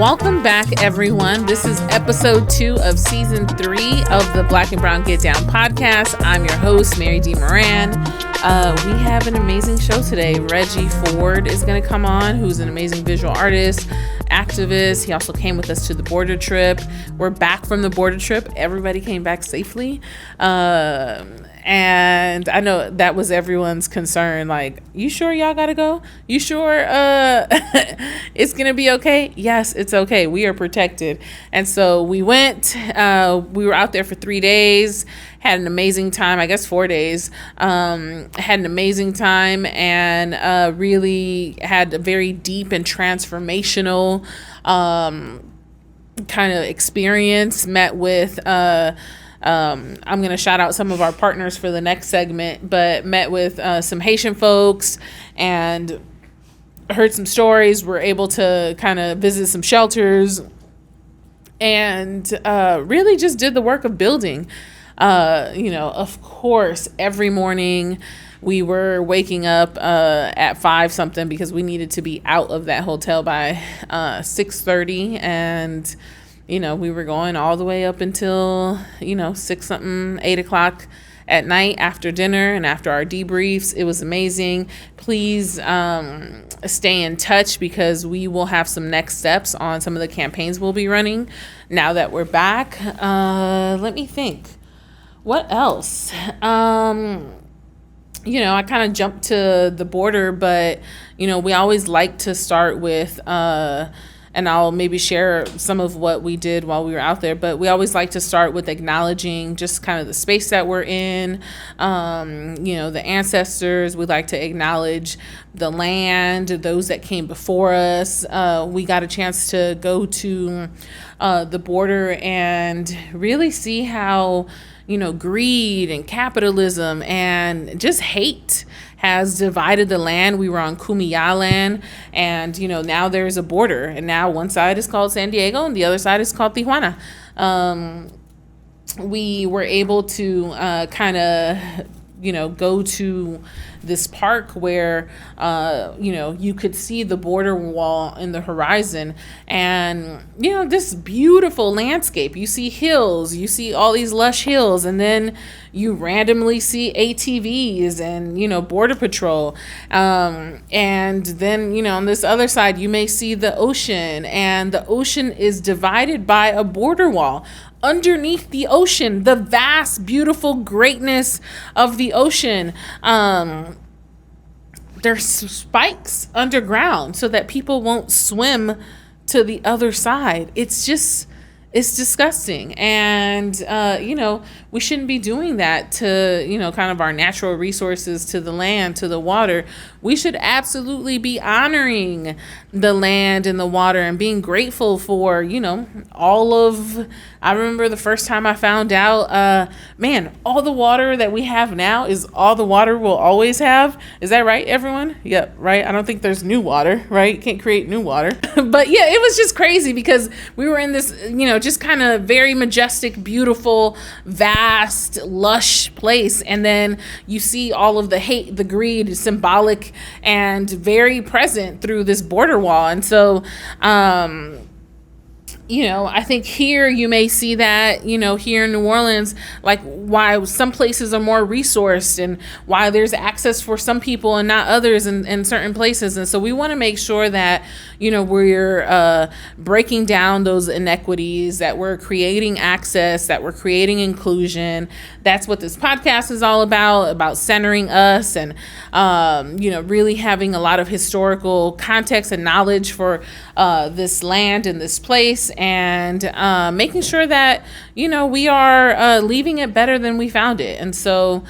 Welcome back, everyone. This is episode 2 of season 3 of the Black and Brown Get Down podcast. I'm your host, Mary D. Moran. We have an amazing show today. Reggie Ford is going to come on, who's an amazing visual artist, activist. He also came with us to the border trip. We're back from the border trip. Everybody came back safely. And I know that was everyone's concern. Like, you sure y'all gotta go? You sure it's gonna be okay? Yes, it's okay. We are protected. And so we went. We were out there for 3 days. Had an amazing time. I guess 4 days. Had an amazing time and really had a very deep and transformational kind of experience. Met with I'm going to shout out some of our partners for the next segment, but met with some Haitian folks and heard some stories. We're able to kind of visit some shelters and really just did the work of building. Of course, every morning we were waking up at 5 something because we needed to be out of that hotel by 6:30, and we were going all the way up until 6 something, 8 o'clock at night after dinner and after our debriefs. It was amazing. Please stay in touch because we will have some next steps on some of the campaigns we'll be running now that we're back. Let me think. What else? I kind of jumped to the border, but, we always like to start with, and I'll maybe share some of what we did while we were out there, but we always like to start with acknowledging just kind of the space that we're in, the ancestors. We like to acknowledge the land, those that came before us. We got a chance to go to the border and really see how greed and capitalism and just hate has divided the land. We were on Kumeyaay land, and now there's a border, and now one side is called San Diego and the other side is called Tijuana. We were able to go to this park where you could see the border wall in the horizon, and this beautiful landscape. You see hills, you see all these lush hills, and then you randomly see ATVs and border patrol, and then on this other side you may see the ocean, and the ocean is divided by a border wall. Underneath the ocean, the vast, beautiful greatness of the ocean, there's spikes underground so that people won't swim to the other side. It's disgusting. And, we shouldn't be doing that to, kind of our natural resources, to the land, to the water. We should absolutely be honoring the land and the water and being grateful for, I remember the first time I found out, all the water that we have now is all the water we'll always have. Is that right, everyone? Yep, right? I don't think there's new water, right? You can't create new water. But yeah, it was just crazy because we were in this, just kind of very majestic, beautiful, vast, lush place. And then you see all of the hate, the greed, symbolic and very present through this border wall. And so, I think here you may see that, here in New Orleans, like why some places are more resourced and why there's access for some people and not others in certain places. And so we want to make sure that, we're breaking down those inequities, that we're creating access, that we're creating inclusion. That's what this podcast is all about centering us and, really having a lot of historical context and knowledge for this land and this place, and making sure that, we are leaving it better than we found it. And so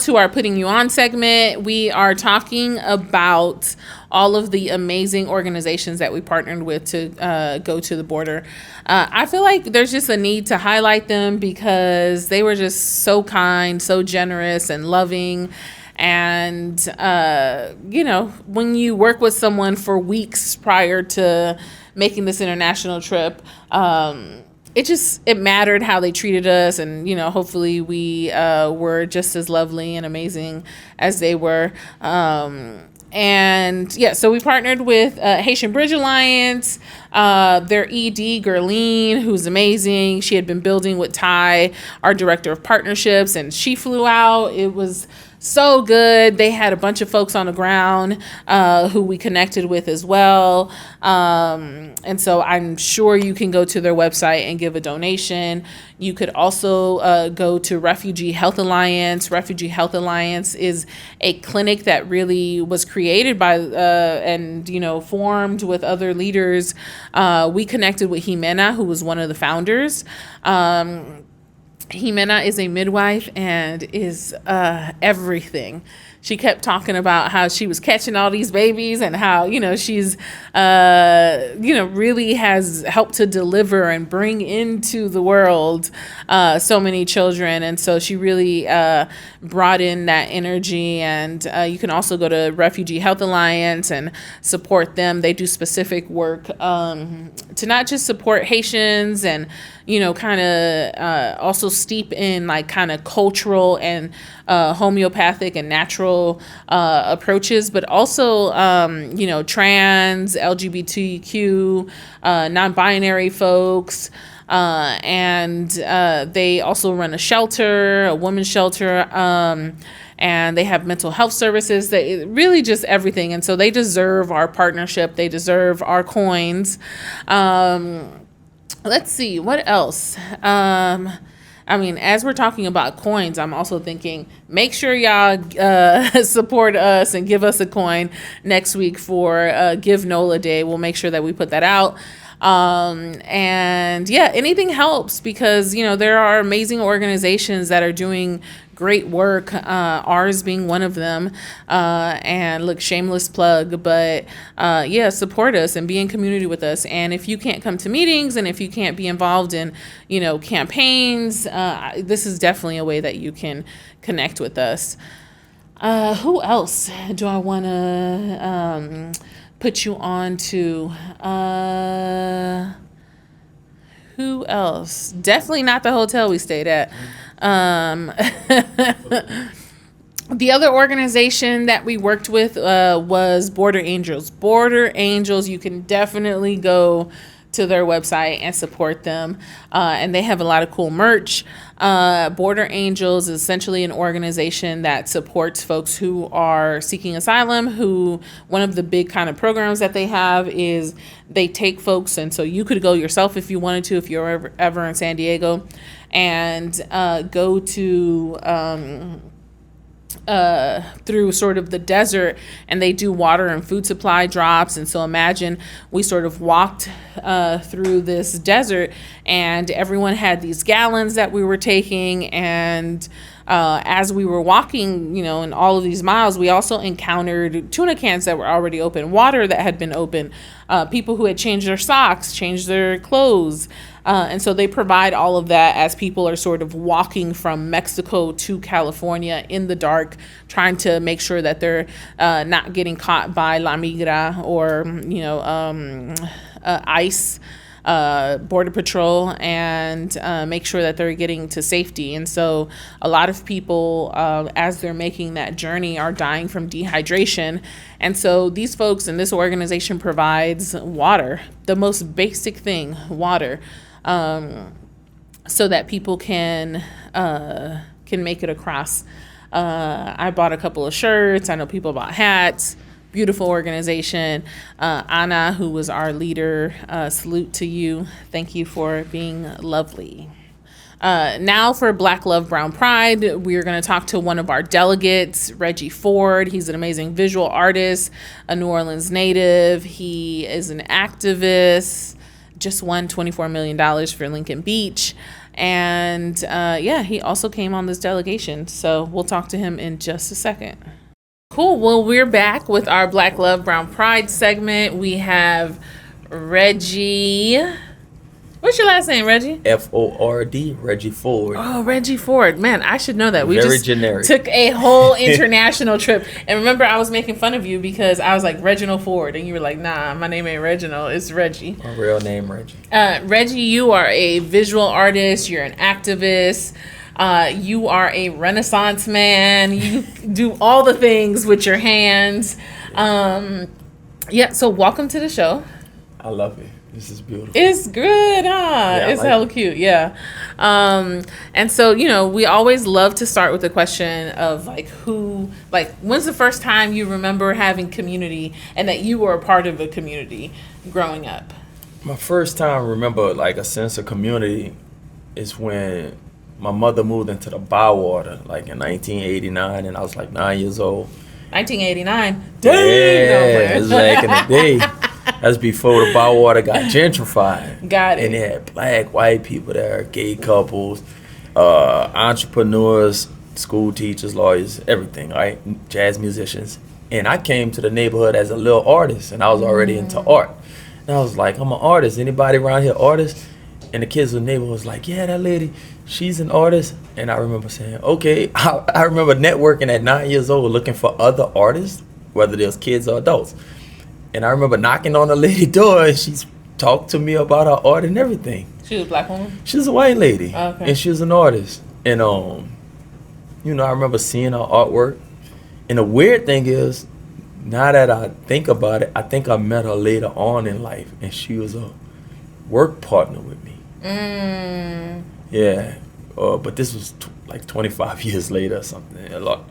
to our Putting You On segment, we are talking about all of the amazing organizations that we partnered with to go to the border. I feel like there's just a need to highlight them because they were just so kind, so generous and loving. And, when you work with someone for weeks prior to making this international trip, it mattered how they treated us. And, hopefully we were just as lovely and amazing as they were. And yeah, so we partnered with Haitian Bridge Alliance, their ED, Gerline, who's amazing. She had been building with Ty, our director of partnerships, and she flew out. It was so good. They had a bunch of folks on the ground who we connected with as well. And so I'm sure you can go to their website and give a donation. You could also go to Refugee Health Alliance. Refugee Health Alliance is a clinic that really was created by and formed with other leaders. We connected with Jimena, who was one of the founders. Jimena is a midwife and is everything. She kept talking about how she was catching all these babies and how, she's, really has helped to deliver and bring into the world so many children. And so she really brought in that energy. And you can also go to Refugee Health Alliance and support them. They do specific work to not just support Haitians and, kind of also steep in like kind of cultural and homeopathic and natural approaches, but also, trans, LGBTQ, non-binary folks. And they also run a shelter, a women's shelter, and they have mental health services. They really just everything. And so they deserve our partnership. They deserve our coins. Let's see, what else? As we're talking about coins, I'm also thinking, make sure y'all support us and give us a coin next week for Give NOLA Day. We'll make sure that we put that out. And yeah, anything helps because, there are amazing organizations that are doing great work, ours being one of them. And look, shameless plug, but support us and be in community with us. And if you can't come to meetings and if you can't be involved in, campaigns, this is definitely a way that you can connect with us. Who else do I want to put you on to? Who else? Definitely not the hotel we stayed at. The other organization that we worked with was Border Angels. Border Angels, you can definitely go to their website and support them. And they have a lot of cool merch. Border Angels is essentially an organization that supports folks who are seeking asylum, who one of the big kind of programs that they have is they take folks, and so you could go yourself if you wanted to, if you're ever in San Diego, and go to through sort of the desert, and they do water and food supply drops. And so imagine we sort of walked through this desert, and everyone had these gallons that we were taking, and as we were walking, in all of these miles, we also encountered tuna cans that were already open, water that had been open, people who had changed their socks, changed their clothes. And so they provide all of that as people are sort of walking from Mexico to California in the dark, trying to make sure that they're not getting caught by La Migra or, ICE, Border Patrol, and make sure that they're getting to safety. And so a lot of people, as they're making that journey, are dying from dehydration. And so these folks in this organization provides water, the most basic thing, water, so that people can make it across. I bought a couple of shirts. I know people bought hats. Beautiful organization. Anna, who was our leader, salute to you. Thank you for being lovely. Now for Black Love Brown Pride, we're going to talk to one of our delegates, Reggie Ford. He's an amazing visual artist, a New Orleans native. He is an activist, just won $24 million for Lincoln Beach. And he also came on this delegation. So we'll talk to him in just a second. Cool. Well, we're back with our Black Love Brown Pride segment. We have Reggie. What's your last name, Reggie? Ford, Reggie Ford. Oh, Reggie Ford. Man, I should know that. We Very just generic. Took a whole international trip. And remember, I was making fun of you because I was like, Reginald Ford. And you were like, nah, my name ain't Reginald. It's Reggie. My real name, Reggie. Reggie, you are a visual artist. You're an activist. You are a Renaissance man. You do all the things with your hands. Yeah, so welcome to the show. I love it. This is beautiful. It's good, huh? Yeah, It's like hella cute, yeah. And so, we always love to start with the question of when's the first time you remember having community and that you were a part of a community growing up? My first time remember like a sense of community is when my mother moved into the Bywater like in 1989, and I was like 9 years old. 1989. Yeah, Dang! it was back in the day. That's before the Bywater got gentrified. Got it. And they had black, white people there, gay couples, entrepreneurs, school teachers, lawyers, everything, right? Jazz musicians. And I came to the neighborhood as a little artist, and I was already into art. And I was like, I'm an artist. Anybody around here artist? And the kids in the neighborhood was like, yeah, that lady, she's an artist. And I remember saying, okay. I remember networking at 9 years old looking for other artists, whether they was kids or adults. And I remember knocking on the lady door, and she talked to me about her art and everything. She was a black woman? She was a white lady, okay. And she was an artist. And, I remember seeing her artwork. And the weird thing is, now that I think about it, I think I met her later on in life, and she was a work partner with me. Yeah, but this was like 25 years later or something. A lot.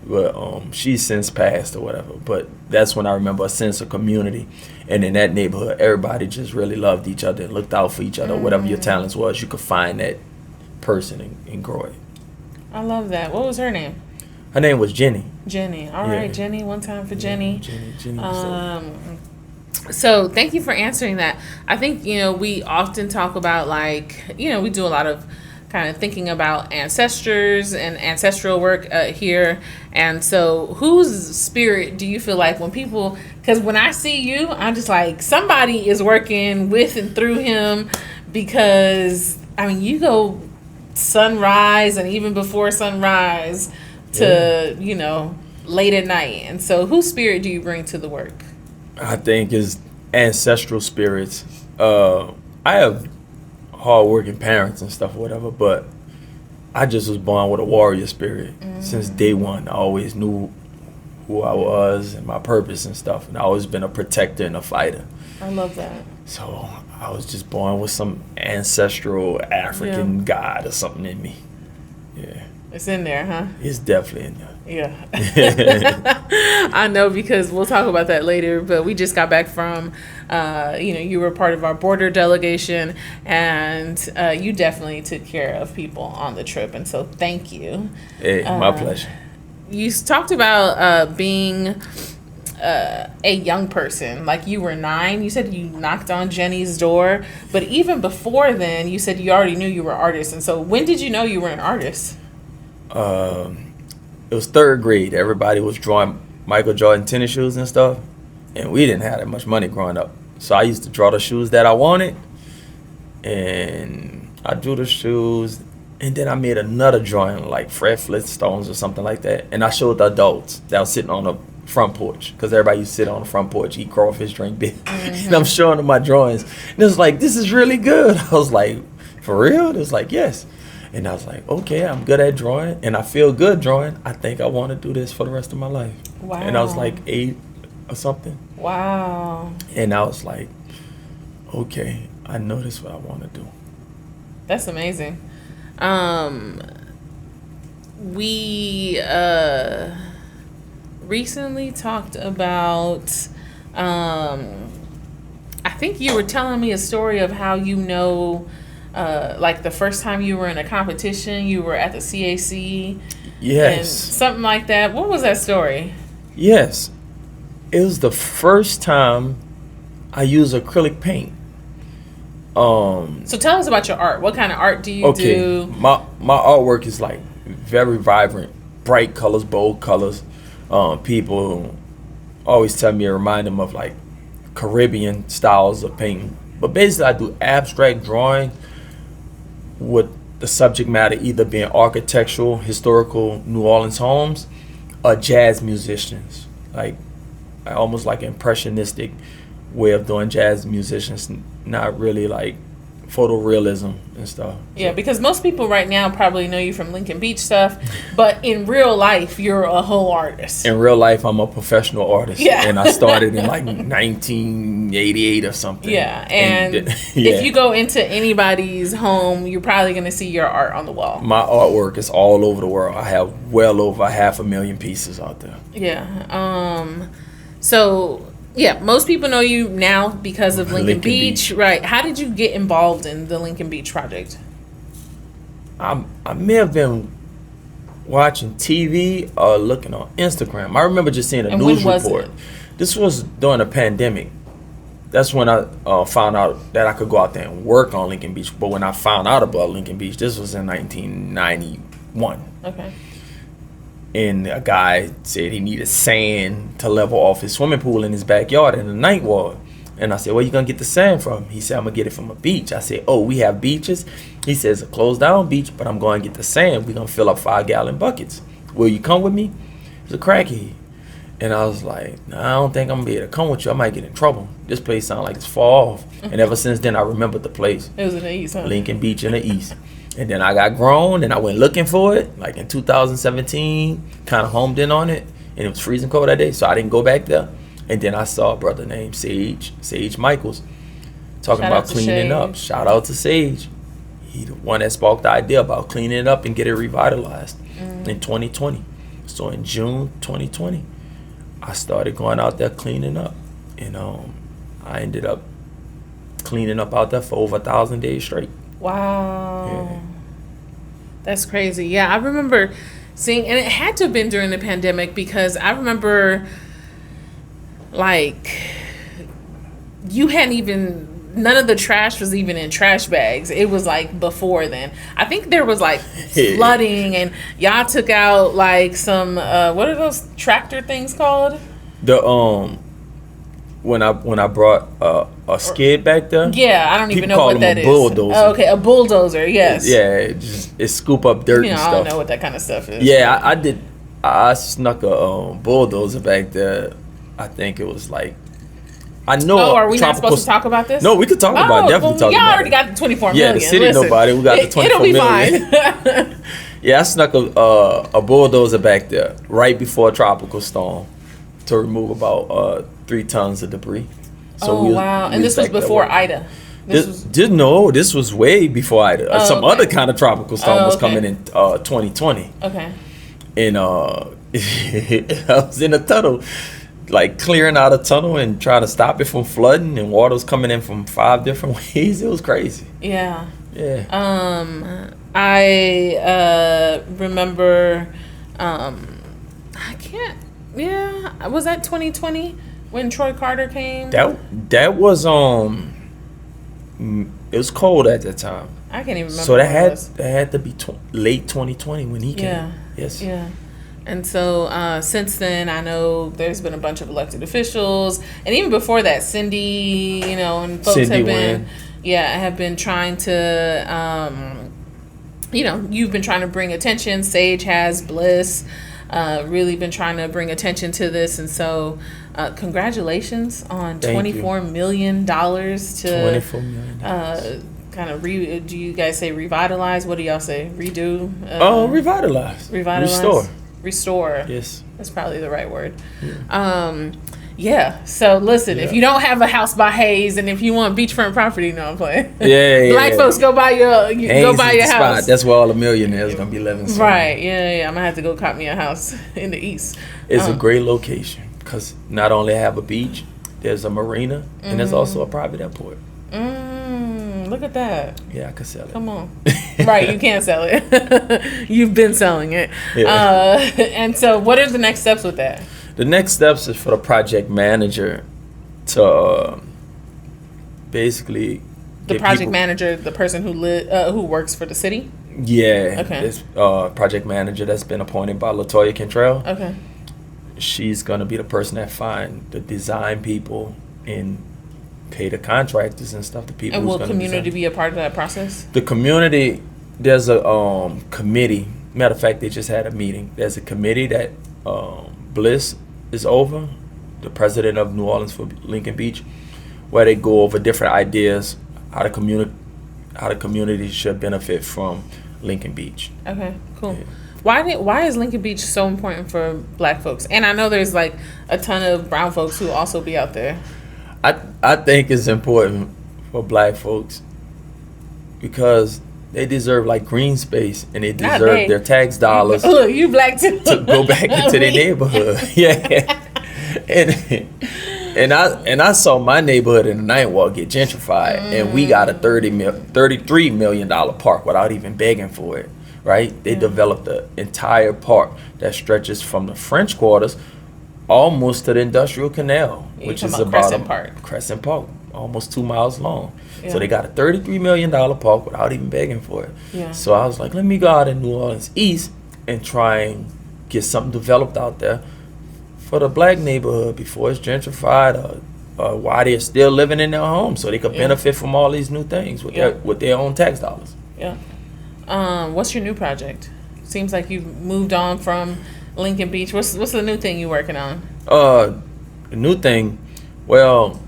But she's since passed or whatever. But that's when I remember a sense of community. And in that neighborhood, everybody just really loved each other and looked out for each other. Whatever your talents was, you could find that person and grow it. I love that. What was her name? Her name was Jenny. Jenny. All right, Jenny. One time for Jenny. Jenny. So thank you for answering that. I think, we often talk about we do a lot of kind of thinking about ancestors and ancestral work here. And so whose spirit do you feel like when people, because when I see you, I'm just like, somebody is working with and through him, because, you go sunrise and even before sunrise to, late at night. And so whose spirit do you bring to the work? I think is ancestral spirits. I have hardworking parents and stuff or whatever, but I just was born with a warrior spirit. Since day one. I always knew who I was and my purpose and stuff, and I always been a protector and a fighter. I love that. So I was just born with some ancestral African god or something in me. Yeah. It's in there, huh? It's definitely in there. Yeah. I know, because we'll talk about that later, but we just got back from, you were part of our border delegation, and you definitely took care of people on the trip, and so thank you. Hey, my pleasure. You talked about being a young person, like you were 9. You said you knocked on Jenny's door, but even before then, you said you already knew you were an artist, and so when did you know you were an artist? It was 3rd grade. Everybody was drawing Michael Jordan tennis shoes and stuff, and we didn't have that much money growing up. So I used to draw the shoes that I wanted, and I drew the shoes, and then I made another drawing like Fred Flintstones or something like that, and I showed the adults that was sitting on the front porch, because everybody used to sit on the front porch, eat crawfish, drink beer, and I'm showing them my drawings, and it was like, this is really good. I was like, for real? It was like, yes. And I was like, okay, I'm good at drawing, and I feel good drawing. I think I want to do this for the rest of my life. Wow. And I was like 8 or something. Wow. And I was like, okay, I know this is what I want to do. That's amazing. We recently talked about, I think you were telling me a story of how like the first time you were in a competition, you were at the CAC. Yes. And something like that. What was that story? Yes. It was the first time I used acrylic paint. So tell us about your art. What kind of art do you do? My artwork is like very vibrant, bright colors, bold colors. People always tell me to remind them of like Caribbean styles of painting. But basically I do abstract drawing with the subject matter either being architectural, historical New Orleans homes, or jazz musicians. Like almost like impressionistic way of doing jazz musicians, not really like photorealism and stuff. Yeah, because most people right now probably know you from Lincoln Beach stuff, but in real life, you're a whole artist. In real life, I'm a professional artist. Yeah. And I started in like 1988 or something. Yeah, and if you go into anybody's home, you're probably going to see your art on the wall. My artwork is all over the world. I have well over 500,000 pieces out there. Yeah. So... yeah, most people know you now because of Lincoln Beach. Right. How did you get involved in the Lincoln Beach project? I may have been watching TV or looking on Instagram. I remember just seeing a news report. This was during the pandemic. That's when I found out that I could go out there and work on Lincoln Beach. But when I found out about Lincoln Beach, this was in 1991. Okay. And a guy said he needed sand to level off his swimming pool in his backyard in the night ward. And I said, where you gonna get the sand from? He said, I'm gonna get it from a beach. I said, oh, we have beaches? He says, a closed down beach, but I'm going to get the sand. We're gonna fill up 5-gallon buckets. Will you come with me? He's a crackhead. And I was like, nah, I don't think I'm gonna be able to come with you. I might get in trouble. This place sounds like it's far off. And ever since then, I remembered the place. It was in the east, huh? Lincoln Beach in the east. And then I got grown and I went looking for it, like in 2017, kind of homed in on it. And it was freezing cold that day, so I didn't go back there. And then I saw a brother named Sage Michaels, talking about cleaning up. Shout out to Sage. He the one that sparked the idea about cleaning it up and get it revitalized in 2020. So in June 2020, I started going out there cleaning up. And I ended up cleaning up out there for over 1,000 days straight. Wow. Yeah. That's crazy. Yeah, I remember seeing, and it had to have been during the pandemic because I remember, like, you hadn't even, none of the trash was even in trash bags. It was like before then. I think there was like flooding, and y'all took out like some, what are those tractor things called? The when I brought a skid back there. Yeah, I don't even know what that is. Bulldozer. Oh, okay, a bulldozer. Yes. Yeah, it scoop up dirt and stuff. I don't know what that kind of stuff is. Yeah, I did. I snuck a bulldozer back there. I think it was like. I know. Oh, are we not supposed to talk about this? No, we could talk about it. Definitely talk about it. Y'all already got the 24 million. Yeah, the city nobody. We got the 24 million. It'll be fine. Yeah, I snuck a bulldozer back there right before a tropical storm to remove about 3 tons of debris. So wow. And this was before Ida. This was way before Ida. Some other kind of tropical storm was coming in 2020. Okay. And I was in a tunnel, like clearing out a tunnel and trying to stop it from flooding, and water was coming in from 5 different ways. It was crazy. Yeah. Yeah. I remember. Yeah, was that 2020 when Troy Carter came? That was it was cold at that time. I can't even remember. So that had to be late 2020 when he came. Yeah. Yes. Yeah. And so since then, I know there's been a bunch of elected officials, and even before that, Cindy, and folks have been trying to, you've been trying to bring attention. Sage has, Bliss, really been trying to bring attention to this, and so congratulations on $24 million to $24 million. Kind of do you guys say revitalize? What do y'all say? Redo? Revitalize. Restore. Yes. That's probably the right word. Yeah. So listen, if you don't have a house by Hayes, and if you want beachfront property, no, I'm playing. Yeah. Black folks, go buy your house. Spot. That's where all the millionaires gonna be living. Soon. Right. Yeah. I'm gonna have to go cop me a house in the east. It's a great location because not only have a beach, there's a marina, and there's also a private airport. Look at that. Yeah, I can sell it. Come on. Right, you can't sell it. You've been selling it. Yeah. And so what are the next steps with that? The next steps is for the project manager to basically the project manager, the person who works for the city? Yeah. Okay. This project manager that's been appointed by LaToya Cantrell. Okay. She's going to be the person that find the design people and pay the contractors and stuff. The people. And will community be a part of that process? The community, there's a committee. Matter of fact, they just had a meeting. There's a committee that Bliss is over, the president of New Orleans for Lincoln Beach, where they go over different ideas, how the how the community should benefit from Lincoln Beach. Okay, cool. Yeah. Why is Lincoln Beach so important for Black folks? And I know there's like a ton of brown folks who also be out there. I think it's important for Black folks because they deserve like green space, and they deserve their tax dollars Look, you Black too. to go back into their neighborhood. Yeah. And I saw my neighborhood in the Ninth Ward get gentrified, and we got a $33 million park without even begging for it. Right? They developed the entire park that stretches from the French Quarters almost to the Industrial Canal, which is about Crescent Park, almost 2 miles long. Yeah. So they got a $33 million park without even begging for it. Yeah. So I was like, let me go out in New Orleans East and try and get something developed out there for the Black neighborhood before it's gentrified, or while they're still living in their home, so they could benefit from all these new things with their own tax dollars. Yeah. What's your new project? Seems like you've moved on from Lincoln Beach. What's the new thing you're working on? The new thing, well,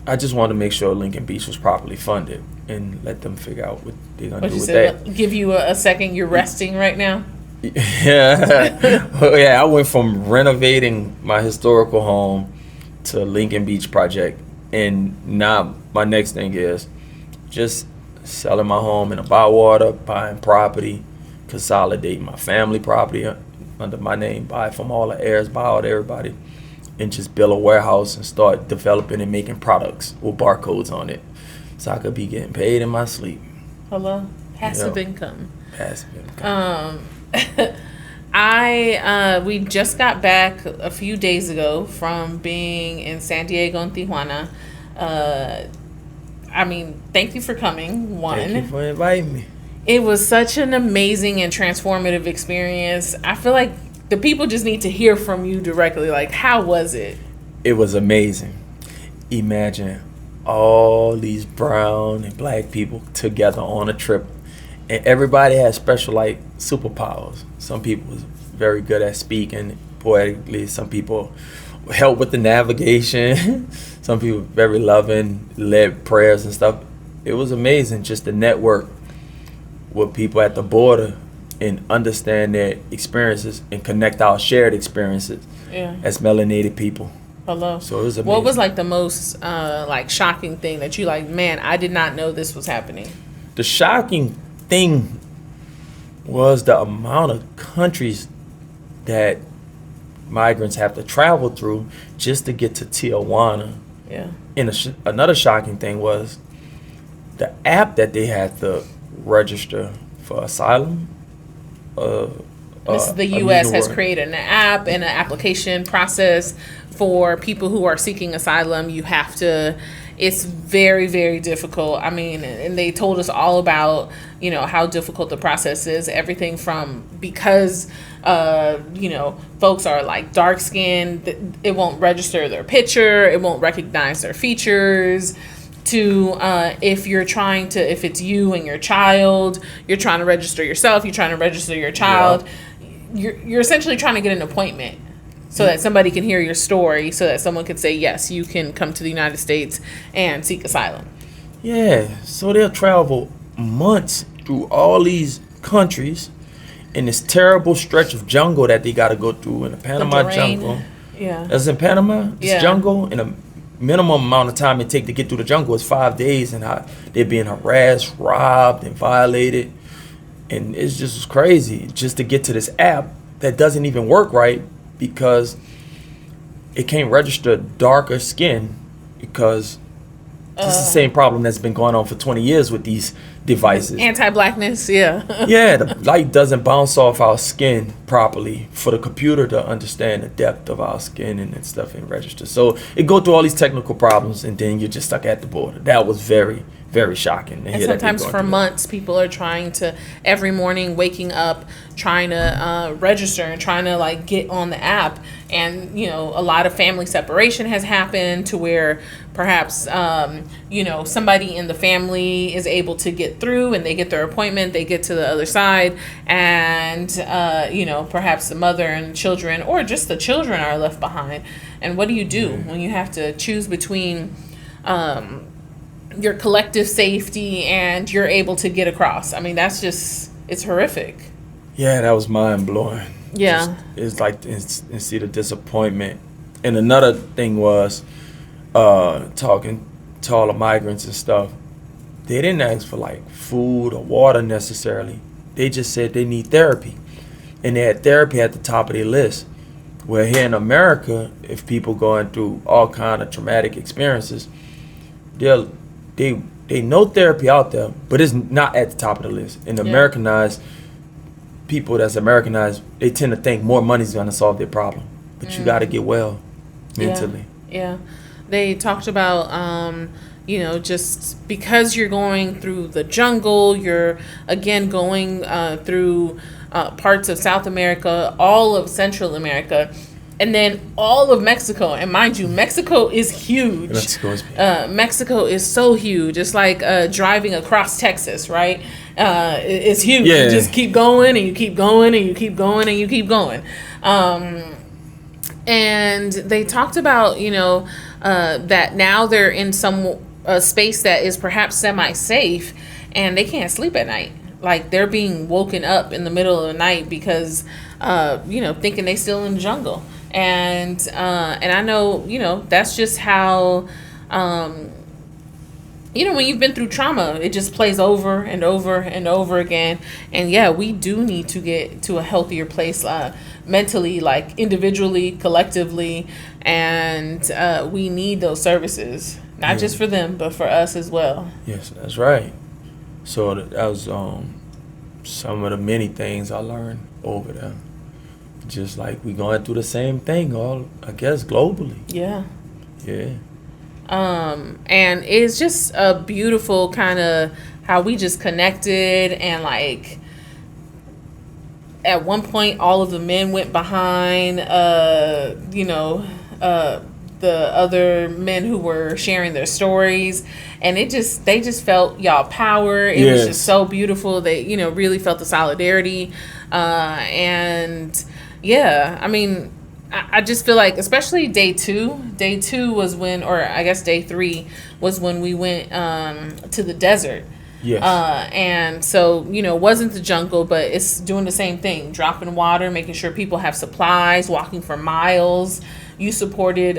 I just wanted to make sure Lincoln Beach was properly funded and let them figure out what they're gonna do with that. Give you a second. You're resting right now. Yeah. Well, yeah. I went from renovating my historical home to Lincoln Beach project, and now my next thing is just selling my home in a bywater, buying property, consolidating my family property under my name, buy from all the heirs, buy out everybody, and just build a warehouse and start developing and making products with barcodes on it, so I could be getting paid in my sleep. Hello, passive income. Passive income. We just got back a few days ago from being in San Diego and Tijuana. Thank you for coming. Thank you for inviting me. It was such an amazing and transformative experience. I feel like the people just need to hear from you directly. Like, how was it? It was amazing. Imagine all these brown and Black people together on a trip, and everybody has special like superpowers. Some people was very good at speaking poetically. Some people help with the navigation. Some people very loving, led prayers and stuff. It was amazing just to network with people at the border and understand their experiences and connect our shared experiences as melanated people. Hello. So it was amazing. What was like the most shocking thing that you like, man, I did not know this was happening? The shocking thing was the amount of countries that migrants have to travel through just to get to Tijuana. Yeah. And another shocking thing was the app that they had to register for asylum. The U.S. has created an app and an application process for people who are seeking asylum. You have to. It's very, very difficult. I mean, and they told us all about, how difficult the process is. Everything from because, folks are like dark skinned, it won't register their picture, it won't recognize their features, to if it's you and your child, you're trying to register yourself, you're trying to register your child, you're essentially trying to get an appointment so that somebody can hear your story, so that someone can say, yes, you can come to the United States and seek asylum. Yeah, so they'll travel months through all these countries in this terrible stretch of jungle that they got to go through in the Panama jungle. Yeah. That's in Panama, this jungle, and a minimum amount of time it take to get through the jungle is 5 days, and they're being harassed, robbed, and violated. And it's just crazy just to get to this app that doesn't even work right because it can't register darker skin because this is the same problem that's been going on for 20 years with these devices. Anti-blackness, yeah. Yeah, the light doesn't bounce off our skin properly for the computer to understand the depth of our skin and stuff and register. So it go through all these technical problems, and then you're just stuck at the border. That was very, very shocking. And sometimes for months, people are trying to, every morning, waking up, trying to register and trying to get on the app. And, a lot of family separation has happened to where perhaps, somebody in the family is able to get through and they get their appointment, they get to the other side, and, perhaps the mother and children or just the children are left behind. And what do you do when you have to choose between, your collective safety, and you're able to get across. I mean, that's just, it's horrific. Yeah, that was mind blowing. Yeah. It's like and see the disappointment. And another thing was talking to all the migrants and stuff. They didn't ask for like food or water necessarily. They just said they need therapy, and they had therapy at the top of their list. Where here in America, if people going through all kind of traumatic experiences, they know therapy out there, but it's not at the top of the list. And Americanized people that's Americanized, they tend to think more money's gonna solve their problem, but you got to get well mentally. Yeah. They talked about just because you're going through the jungle, you're again going through parts of South America, all of Central America, and then all of Mexico. And mind you, Mexico is huge. Mexico is so huge. It's like driving across Texas, right? It's huge. Yeah. You just keep going, and you keep going, and you keep going, and you keep going. And they talked about, that now they're in some space that is perhaps semi-safe, and they can't sleep at night. Like, they're being woken up in the middle of the night because, thinking they still in the jungle. And I know, that's just how, when you've been through trauma, it just plays over and over and over again. And yeah, we do need to get to a healthier place, mentally, like individually, collectively, and we need those services, not just for them, but for us as well. Yes, that's right. So that was some of the many things I learned over there. Just like we going through the same thing, I guess globally. Yeah. Yeah. And it's just a beautiful kind of how we just connected, and like at one point all of the men went behind the other men who were sharing their stories, and they just felt y'all power. It was just so beautiful. They really felt the solidarity, and yeah, I mean, I just feel like, especially day two was when, or I guess day 3 was when we went to the desert. Yes. And so, it wasn't the jungle, but it's doing the same thing, dropping water, making sure people have supplies, walking for miles. You supported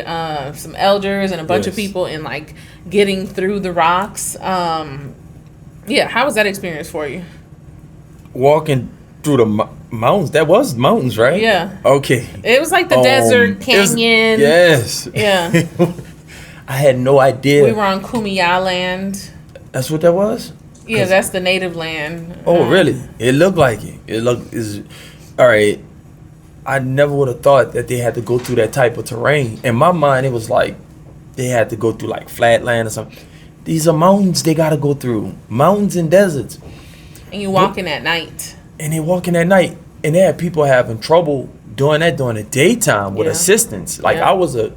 some elders and a bunch of people in like getting through the rocks. How was that experience for you? Walking through the mountains. That was mountains, right? Yeah. Okay. It was like the desert canyon. Yes. Yeah. I had no idea. We were on Kumeyaay land. That's what that was? Yeah, that's the native land. Oh, really? It looked like it. All right. I never would have thought that they had to go through that type of terrain. In my mind, it was like they had to go through like flatland or something. These are mountains they got to go through. Mountains and deserts. And you walking at night. And they walking at night. And they had people having trouble doing that during the daytime with assistance. Like I was a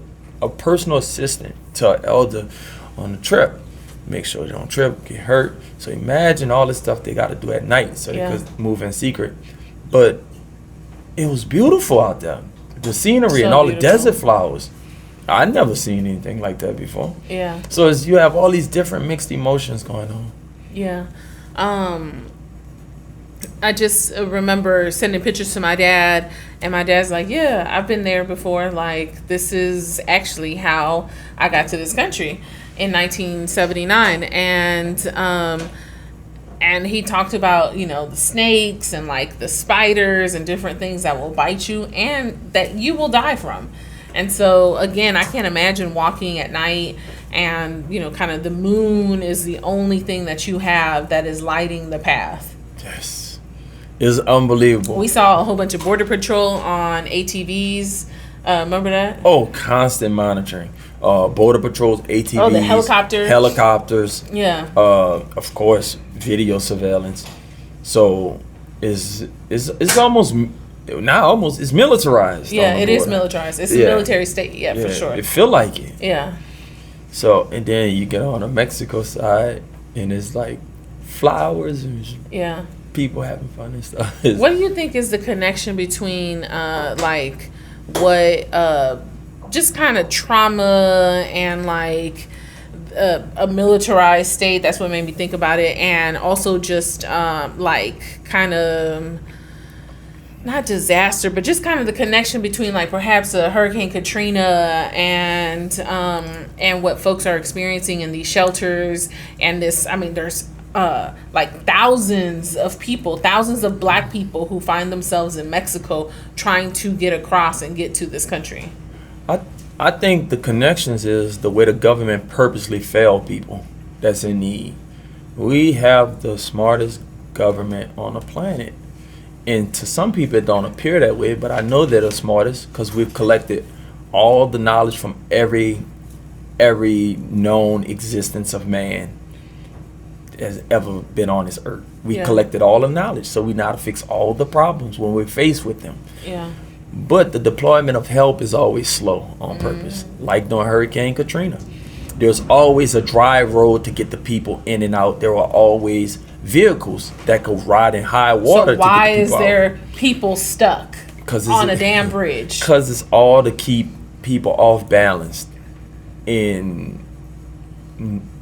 personal assistant to an elder on the trip. Make sure they don't trip, get hurt. So imagine all the stuff they got to do at night so they could move in secret. But it was beautiful out there. The scenery and all the desert flowers. I never seen anything like that before. Yeah. So you have all these different mixed emotions going on. Yeah. I just remember sending pictures to my dad, and my dad's like, yeah, I've been there before. Like, this is actually how I got to this country in 1979. And he talked about, the snakes and like the spiders and different things that will bite you and that you will die from. And so, again, I can't imagine walking at night and, kind of the moon is the only thing that you have that is lighting the path. Yes. It's unbelievable. We saw a whole bunch of Border Patrol on ATVs. Remember that? Oh, constant monitoring. Border Patrols, ATVs. Oh, the helicopters. Helicopters. Yeah. Of course, video surveillance. So it's almost, not almost, it's militarized. Yeah, it is militarized. It's a military state, for sure. It feel like it. Yeah. So, and then you get on the Mexico side, and it's like flowers and people having fun and stuff. What do you think is the connection between like what just kind of trauma and like a militarized state. That's what made me think about it. And also just like kind of not disaster, but just kind of the connection between like perhaps a Hurricane Katrina and what folks are experiencing in these shelters. And this, I mean, there's like thousands of Black people who find themselves in Mexico trying to get across and get to this country. I think the connections is the way the government purposely failed people that's in need. We have the smartest government on the planet. And to some people it don't appear that way, but I know they're the smartest because we've collected all the knowledge from every known existence of man has ever been on this earth. We collected all the knowledge, so we know how to fix all the problems when we're faced with them. Yeah. But the deployment of help is always slow on purpose, like during Hurricane Katrina. There's always a dry road to get the people in and out. There are always vehicles that go ride in high water. So why to get the is people there people stuck on a damn bridge? Because it's all to keep people off balance and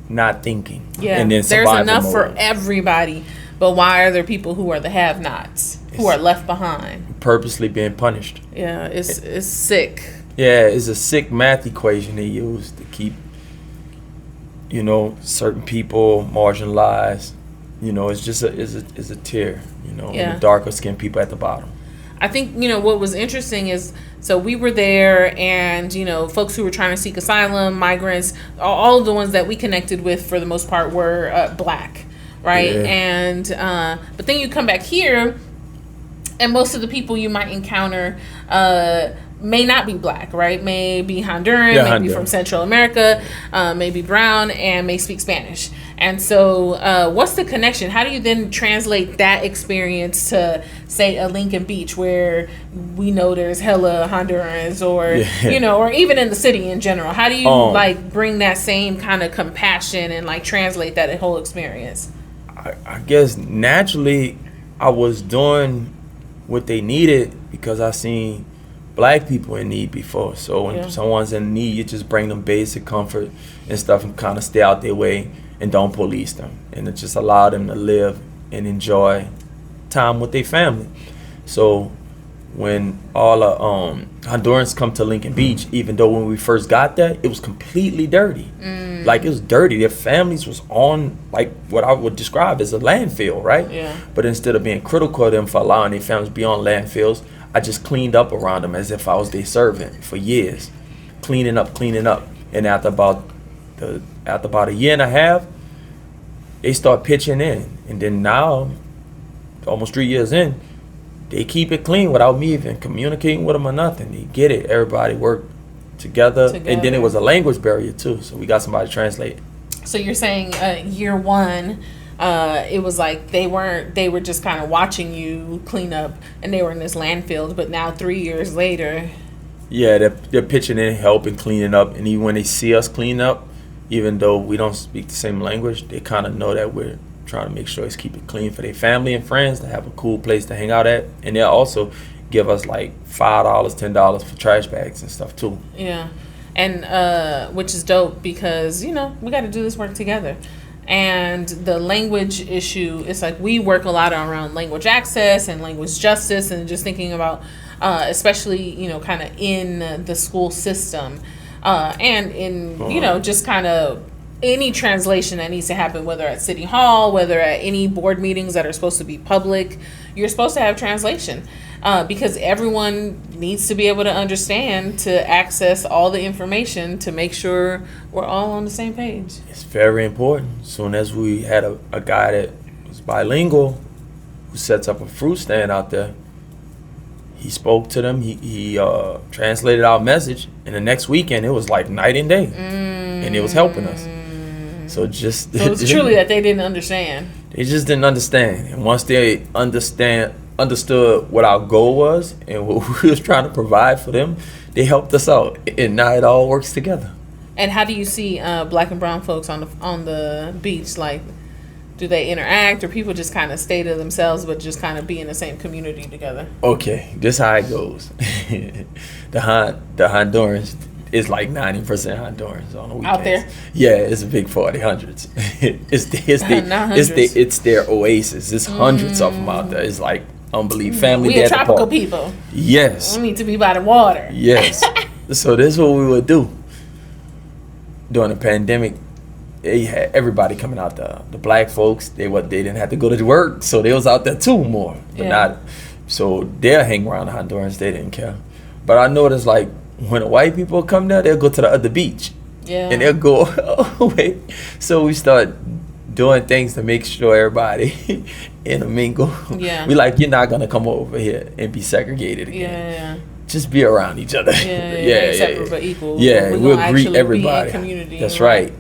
not thinking. Yeah, and then there's enough mode. for everybody, but why are there people who are the have-nots, who are left behind? Purposely being punished. Yeah, it's sick. Yeah, it's a sick math equation they use to keep, certain people marginalized. It's just a tier, and the darker skinned people at the bottom. I think, what was interesting is, so we were there and, folks who were trying to seek asylum, migrants, all of the ones that we connected with for the most part were Black, right? Yeah. And, but then you come back here and most of the people you might encounter may not be Black, right? May be Honduran, may be from Central America, may be brown, and may speak Spanish. And so what's the connection? How do you then translate that experience to, say, a Lincoln Beach where we know there's hella Hondurans or, or even in the city in general? How do you, bring that same kind of compassion and, translate that whole experience? I guess naturally I was doing what they needed because I seen Black people in need before. So when someone's in need, you just bring them basic comfort and stuff and kind of stay out their way and don't police them. And it just allow them to live and enjoy time with their family. So when all the Hondurans come to Lincoln Beach, even though when we first got there, it was completely dirty. Like, it was dirty. Their families was on, like, what I would describe as a landfill, right? Yeah. But instead of being critical of them for allowing their families to be on landfills, I just cleaned up around them as if I was their servant for years. Cleaning up. And after about a year and a half, they start pitching in. And then now, almost 3 years in, they keep it clean without me even communicating with them or nothing. They get it. Everybody work together. And then it was a language barrier too, so we got somebody to translate. So you're saying year one, it was like they were just kind of watching you clean up and they were in this landfill, but now 3 years later. Yeah, they're pitching in, helping cleaning up, and even when they see us clean up, even though we don't speak the same language, they kind of know that we're trying to make sure it's keep it clean for their family and friends to have a cool place to hang out at. And they'll also give us like $5, $10 for trash bags and stuff too. Yeah. And which is dope because, we got to do this work together. And the language issue, it's like we work a lot around language access and language justice and just thinking about, especially, kind of in the school system and in, just kind of any translation that needs to happen, whether at City Hall, whether at any board meetings that are supposed to be public, you're supposed to have translation because everyone needs to be able to understand to access all the information to make sure we're all on the same page. It's very important. Soon as we had a guy that was bilingual who sets up a fruit stand out there, he spoke to them, he translated our message, and the next weekend it was like night and day, and it was helping us. So it's truly that they didn't understand. They just didn't understand. And once they understood what our goal was and what we was trying to provide for them, they helped us out. And now it all works together. And how do you see Black and brown folks on the beach? Like, do they interact or people just kind of stay to themselves but just kind of be in the same community together? Okay, this how it goes. The Hondurans, it's like 90% Hondurans on the weekends. Out there? Yeah, it's a big party, hundreds. Not hundreds. It's their oasis. It's hundreds of them out there. It's like unbelievable. Family We day are at the tropical park. people. Yes. We need to be by the water. Yes. So this is what we would do. During the pandemic, they had everybody coming out there. The black folks, they didn't have to go to work, so they was out there too more. But not, so they'll hang around the Hondurans, they didn't care. But I noticed like when the white people come there, they'll go to the other beach. Yeah. And they'll go away. So we start doing things to make sure everybody intermingle. Yeah. We like, you're not gonna come over here and be segregated again. Yeah. Just be around each other. Yeah. Separate but equal. Yeah, We'll greet everybody. Be a community. That's right.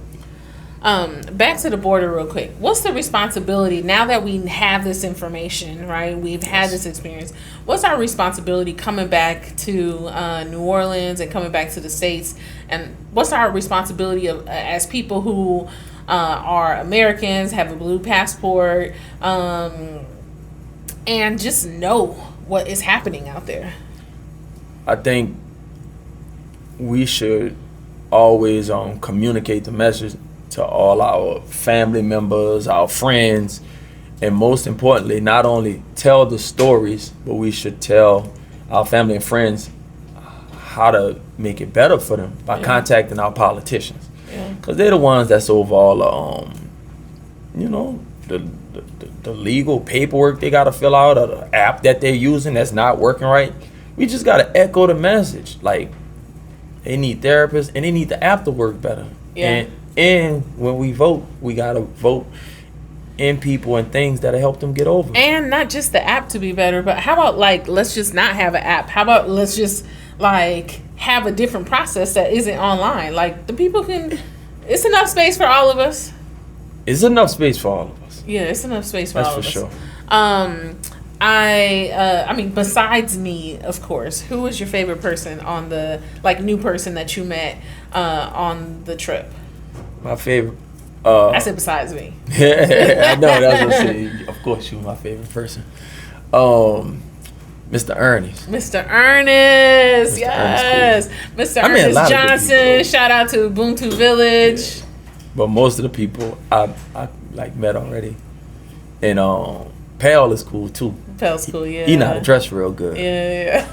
Back to the border real quick. What's the responsibility now that we have this information, right? We've had this experience. What's our responsibility coming back to New Orleans and coming back to the States? And what's our responsibility as people who are Americans, have a blue passport, and just know what is happening out there? I think we should always communicate the message to all our family members, our friends, and most importantly, not only tell the stories, but we should tell our family and friends how to make it better for them by contacting our politicians. Because they're the ones that's over all the legal paperwork they got to fill out, or the app that they're using that's not working right. We just got to echo the message. Like, they need therapists and they need the app to work better. Yeah. And when we vote, we got to vote in people and things that'll help them get over. And not just the app to be better, but how about, like, let's just not have an app? How about let's just, like, have a different process that isn't online? Like, the people can, it's enough space for all of us. It's enough space for all of us. Yeah, it's enough space for That's all of for us. sure. I mean, besides me, of course, who was your favorite person on the, like, new person that you met on the trip? My favorite. I said besides me. I know, that's what I said. Of course, you were my favorite person. Mr. Ernest. Mr. Ernest, yes. Mr. Ernest Johnson. Shout out to Ubuntu Village. Yeah. But most of the people I like met already. And Pal is cool too. Pal's cool, yeah. He know how to dress real good. Yeah.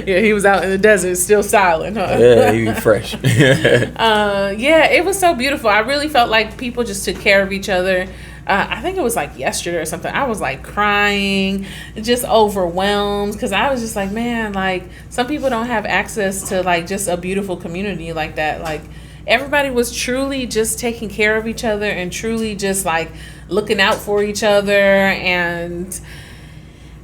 Yeah, he was out in the desert still styling, huh? Yeah, he was fresh. Yeah, it was so beautiful. I really felt like people just took care of each other. I think it was like yesterday or something. I was like crying, just overwhelmed, because I was just like, man, like, some people don't have access to like just a beautiful community like that. Like, everybody was truly just taking care of each other and truly just like looking out for each other. And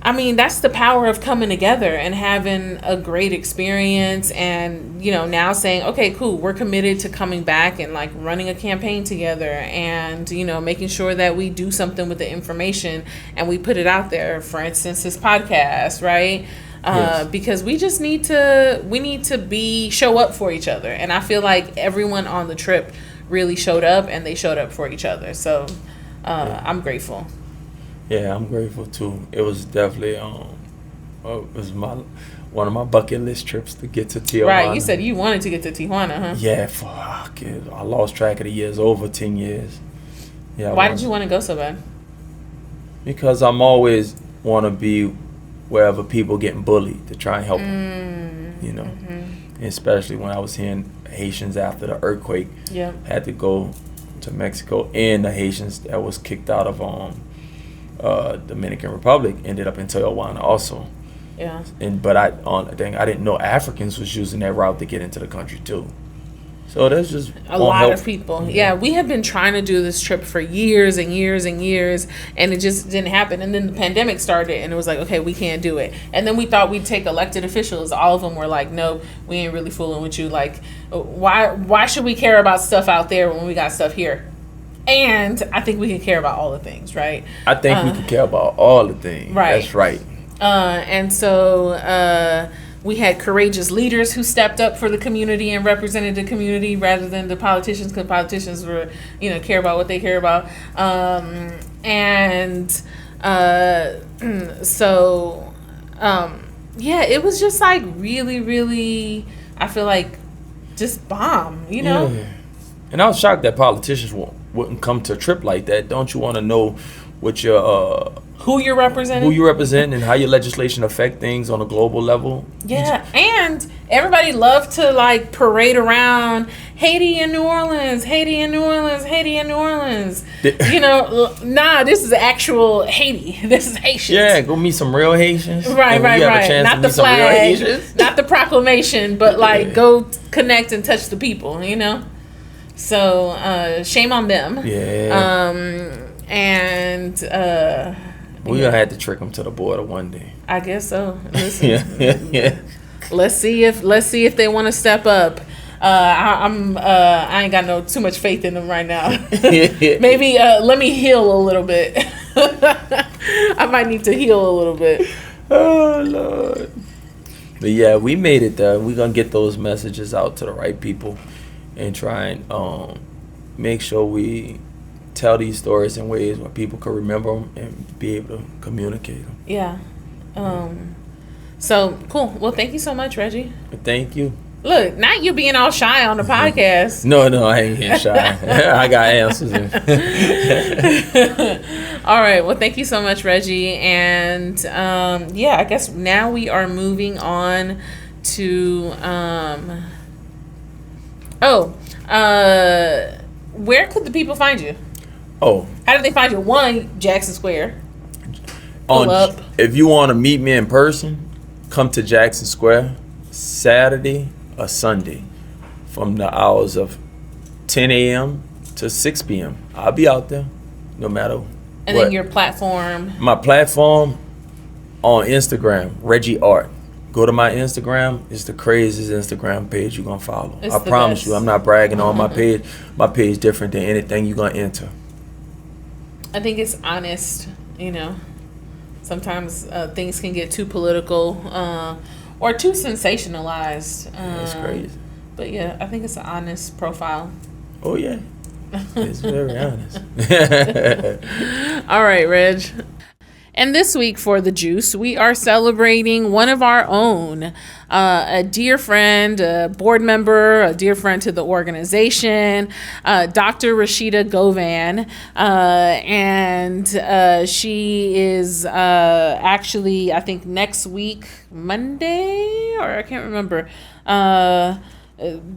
I mean, that's the power of coming together and having a great experience, and, you know, now saying, okay, cool, we're committed to coming back and like running a campaign together, and, you know, making sure that we do something with the information and we put it out there. For instance, this podcast, right? Yes. Because we just need to show up for each other. And I feel like everyone on the trip really showed up, and they showed up for each other. So I'm grateful. Yeah, I'm grateful too. It was definitely it was one of my bucket list trips to get to Tijuana. Right, you said you wanted to get to Tijuana, huh? Yeah, fuck it. I lost track of the years, over 10 years. Yeah. Why did you want to go so bad? Because I'm always want to be wherever people getting bullied to try and help them, you know. And especially when I was hearing Haitians after the earthquake had to go to Mexico, and the Haitians that was kicked out of Dominican Republic ended up in Tijuana also. Yeah. But I didn't know Africans was using that route to get into the country too. So there's just a lot of people. Yeah, we have been trying to do this trip for years and years and years, and it just didn't happen. And then the pandemic started, and it was like, okay, we can't do it. And then we thought we'd take elected officials. All of them were like, no, we ain't really fooling with you. Like, why should we care about stuff out there when we got stuff here? And I think we can care about all the things, right? I think we can care about all the things. Right. That's right. And so we had courageous leaders who stepped up for the community and represented the community rather than the politicians, because politicians were, care about what they care about. Yeah, it was just like really, really, I feel like just bomb, you know? Yeah. And I was shocked that politicians wouldn't come to a trip like that. Don't you want to know what your who you're representing, and how your legislation affect things on a global level? Yeah, and everybody loved to like parade around Haiti and New Orleans, Haiti and New Orleans, Haiti and New Orleans. You know, nah, this is actual Haiti. This is Haitians. Yeah, go meet some real Haitians. Right. Not the flag, not the proclamation, but like go connect and touch the people. You know, so shame on them. Yeah. We're gonna have to trick them to the border one day. I guess so. Listen, yeah. Let's see if they want to step up. I ain't got too much faith in them right now. Maybe let me heal a little bit. I might need to heal a little bit. Oh Lord. But yeah, we made it there. We're gonna get those messages out to the right people and try and make sure we tell these stories in ways where people can remember them and be able to communicate them. Yeah. So cool. Well, thank you so much, Reggie. Thank you. Look, not you being all shy on the podcast. No, I ain't getting shy. I got answers. All right. Well, thank you so much, Reggie. And I guess now we are moving on to where could the people find you? Oh. How did they find you? One, Jackson Square. Pull up. If you want to meet me in person, come to Jackson Square Saturday or Sunday from the hours of 10 a.m. to 6 p.m. I'll be out there no matter what. And then your platform? My platform on Instagram, Reggie Art. Go to my Instagram. It's the craziest Instagram page you're going to follow. I promise you. I'm not bragging on my page. My page different than anything you're going to enter. I think it's honest, you know. Sometimes things can get too political or too sensationalized. It's crazy. But yeah, I think it's an honest profile. Oh, yeah. It's very honest. All right, Reg. And this week for The Juice, we are celebrating one of our own, a dear friend, a board member, a dear friend to the organization, Dr. Rashida Govan. And she is actually, I think, next week, Monday, or I can't remember. The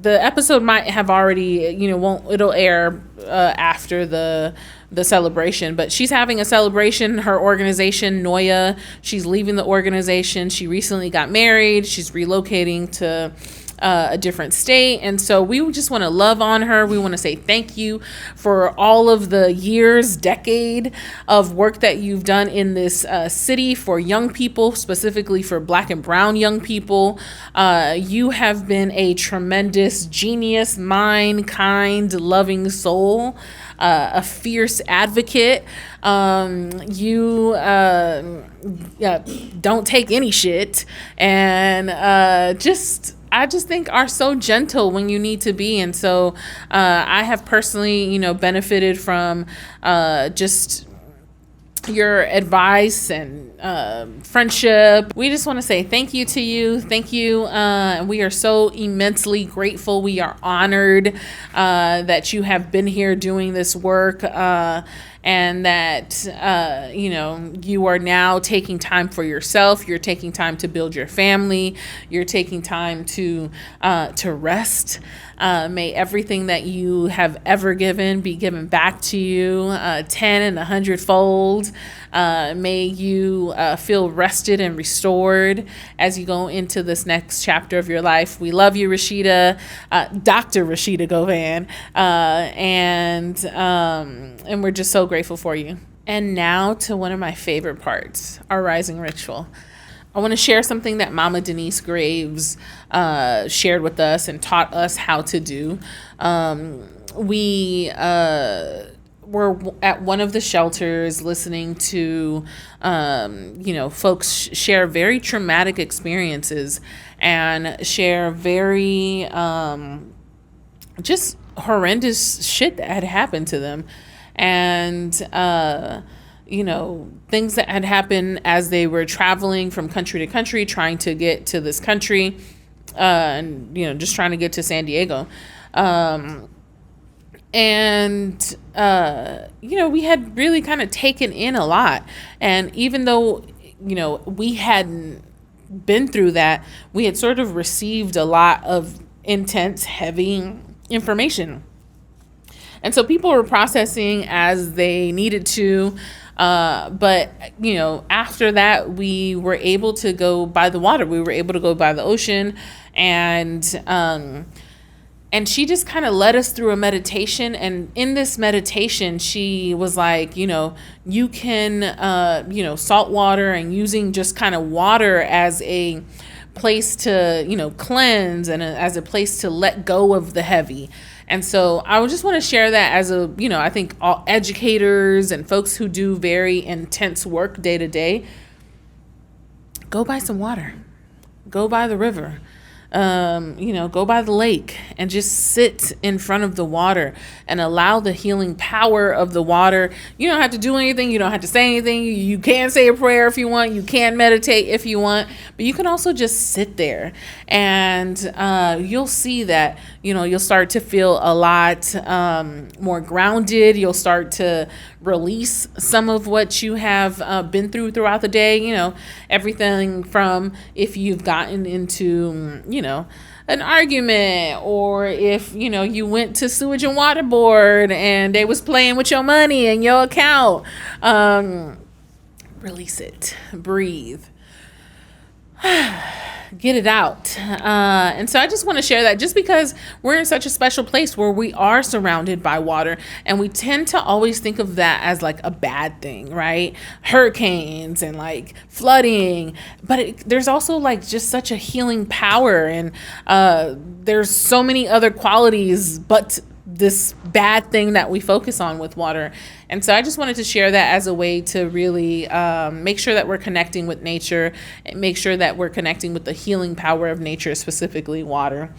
episode might have already, it'll air after the celebration, but she's having a celebration. Her organization, Noya, she's leaving the organization. She recently got married. She's relocating to a different state. And so we just want to love on her. We want to say thank you for all of the decade of work that you've done in this city for young people, specifically for Black and brown young people. You have been a tremendous genius, mind, kind, loving soul. A fierce advocate. You don't take any shit, and I just think are so gentle when you need to be. And so I have personally, benefited from just your advice and friendship. We just want to say thank you to you. Thank you. We are so immensely grateful. We are honored that you have been here doing this work and that, you are now taking time for yourself. You're taking time to build your family. You're taking time to rest. May everything that you have ever given be given back to you 10 and 100-fold. May you feel rested and restored as you go into this next chapter of your life. We love you, Rashida, Dr. Rashida Govan, and we're just so grateful for you. And now to one of my favorite parts, our rising ritual. I want to share something that Mama Denise Graves shared with us and taught us how to do. We were at one of the shelters listening to, folks share very traumatic experiences and share very just horrendous shit that had happened to them. And, things that had happened as they were traveling from country to country, trying to get to this country. and just trying to get to San Diego. And we had really kind of taken in a lot. And even though, we hadn't been through that, we had sort of received a lot of intense, heavy information. And so people were processing as they needed to. But after that, we were able to go by the water. We were able to go by the ocean. And she just kind of led us through a meditation. And in this meditation, she was like, you can, salt water and using just kind of water as a place to, cleanse and as a place to let go of the heavy. And so I would just want to share that as I think all educators and folks who do very intense work day to day, go buy some water, go by the river. Go by the lake and just sit in front of the water and allow the healing power of the water. You don't have to do anything. You don't have to say anything. You can say a prayer if you want. You can meditate if you want, but you can also just sit there and, you'll see that, you'll start to feel a lot, more grounded. You'll start to release some of what you have, been throughout the day, everything from if you've gotten into, an argument, or if, you went to sewage and water board and they was playing with your money and your account, release it, breathe, get it out. And so I just want to share that just because we're in such a special place where we are surrounded by water, and we tend to always think of that as like a bad thing, right? Hurricanes and like flooding, but there's also like just such a healing power, and there's so many other qualities but this bad thing that we focus on with water. And so I just wanted to share that as a way to really make sure that we're connecting with nature, and make sure that we're connecting with the healing power of nature, specifically water.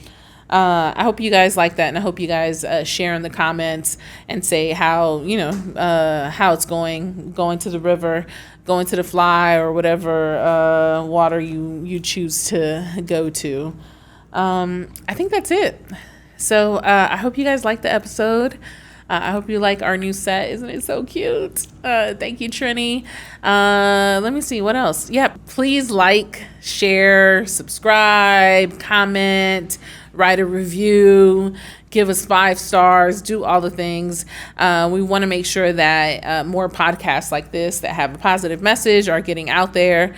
I hope you guys like that, and I hope you guys share in the comments and say how it's going to the river, going to the fly, or whatever water you choose to go to. I think that's it. So I hope you guys like the episode. I hope you like our new set. Isn't it so cute? Thank you, Trini. Let me see. What else? Yeah, please like, share, subscribe, comment, write a review, give us 5 stars, do all the things. We want to make sure that more podcasts like this that have a positive message are getting out there.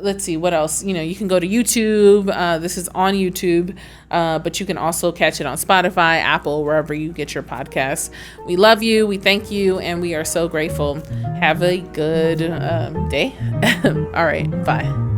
Let's see, what else? You can go to YouTube. This is on YouTube, but you can also catch it on Spotify, Apple, wherever you get your podcasts. We love you. We thank you. And we are so grateful. Have a good day. All right. Bye.